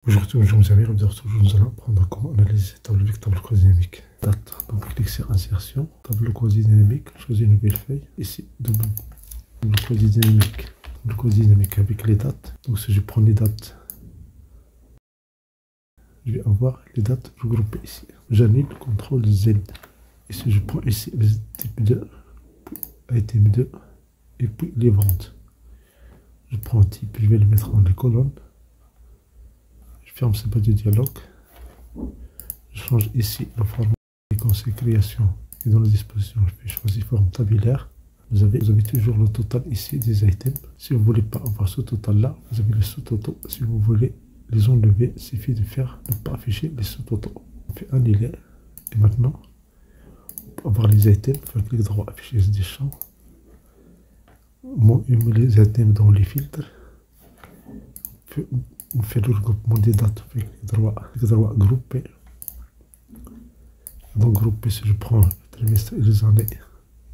Aujourd'hui, mes amis, nous allons apprendre comment analyser cette tableau avec tableau quasi-dynamique. Date, donc clique sur insertion, tableau quasi-dynamique, choisis une nouvelle feuille. Ici, tableau quasi-dynamique. Tableau quasi-dynamique avec les dates. Donc si je prends les dates, je vais avoir les dates regroupées ici. J'annule CTRL Z. Et si je prends ici les types 2, item 2, et puis les ventes. Je prends un type, je vais le mettre dans les colonnes. Je ferme ce bas de dialogue. Je change ici le format des conseils création et dans la disposition, je vais choisir forme tabulaire. Vous avez toujours le total ici des items. Si vous ne voulez pas avoir ce total là, vous avez les sous-totaux. Si vous voulez les enlever, il suffit de faire ne pas afficher les sous-totaux. On fait annuler et maintenant pour avoir les items, il faut cliquer droit afficher des champs. On met les items dans les filtres. On fait le regroupement des dates, on fait clic droit grouper. Dans grouper, si je prends le trimestre et les années,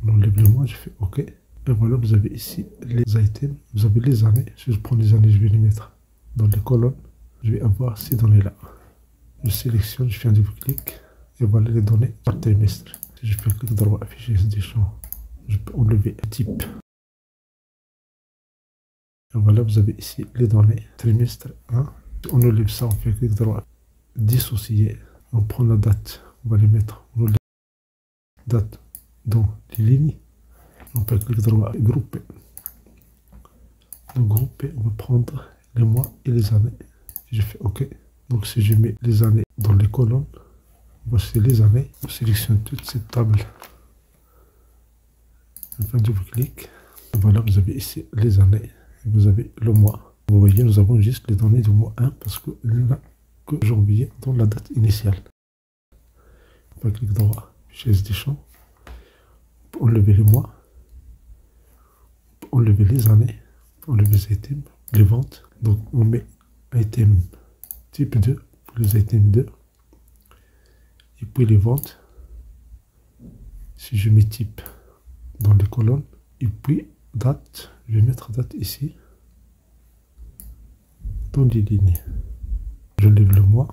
on enlève le mois, je fais OK. Et voilà, vous avez ici les items, vous avez les années. Si je prends les années, je vais les mettre dans les colonnes. Je vais avoir ces données-là. Je sélectionne, je fais un double-clic et voilà les données par trimestre. Si je fais clic droit afficher des champs, je peux enlever un type. Et voilà, vous avez ici les données trimestre 1. On enlève ça, on fait clic droit, dissocier. On prend la date, on va les mettre, on enlève la date dans les lignes. On fait clic droit, grouper. Donc grouper, on va prendre les mois et les années. Et je fais OK. Donc si je mets les années dans les colonnes, voici les années. On sélectionne toute cette table. On fait un double clic. Et voilà, vous avez ici les années. Vous avez le mois. Vous voyez, nous avons juste les données du mois 1 parce qu'il n'y a que janvier dans la date initiale. On va cliquer droit, chaise des champs. On peut enlever les mois. On peut enlever les années. On peut enlever les items, les ventes. Donc on met item type 2 pour les items 2. Et puis les ventes. Si je mets type dans les colonnes. Et puis date, je vais mettre date ici, dans les lignes. Je lève le mois,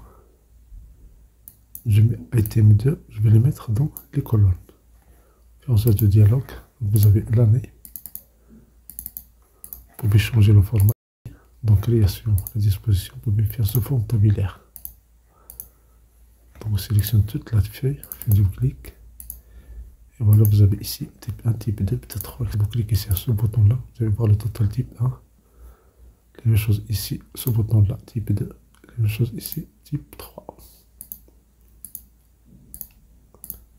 je mets item 2, je vais les mettre dans les colonnes. Puis en face de dialogue, vous avez l'année. Vous pouvez changer le format. Dans création, la disposition, vous pouvez faire sous forme tabulaire. Donc on sélectionne toute la feuille, on fait double clic. Et voilà, vous avez ici type 1, type 2, peut-être 3. Si vous cliquez sur ce bouton-là, vous allez voir le total type 1. La même chose ici, ce bouton-là, type 2. La même chose ici, type 3.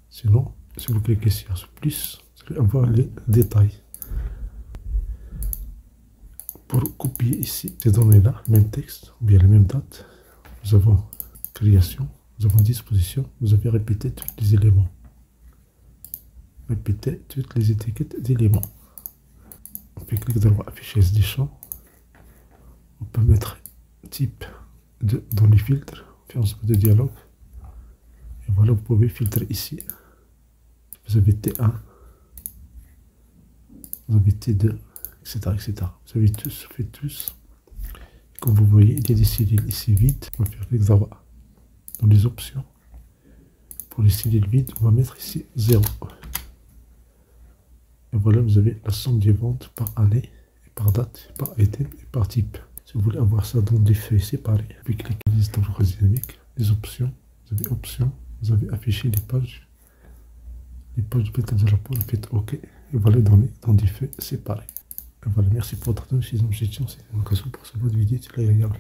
Sinon, si vous cliquez sur ce plus, vous allez avoir les détails. Pour copier ici ces données-là, même texte, ou bien les mêmes dates, nous avons création, nous avons disposition, vous avez répété tous les éléments. Répéter toutes les étiquettes d'éléments. On fait clic droit, afficher des champs. On peut mettre type dans les filtres. On fait un de dialogue. Et voilà, vous pouvez filtrer ici. Vous avez T1, vous avez T2, etc. etc. Vous avez tous, fait tous. Et comme vous voyez, il y a des cellules ici vides. On va faire clic droit dans les options. Pour les cellules vides, on va mettre ici 0. Et voilà, vous avez la somme des ventes par année, et par date, par item et par type. Si vous voulez avoir ça dans des feuilles séparées, puis cliquez sur tableau dynamique, les options, vous avez affiché les pages bêta de rapport, vous faites OK, et voilà les données dans des feuilles séparées. Et voilà, merci pour votre attention, si vous avez une question, c'est une occasion pour cette vidéo, c'est agréable.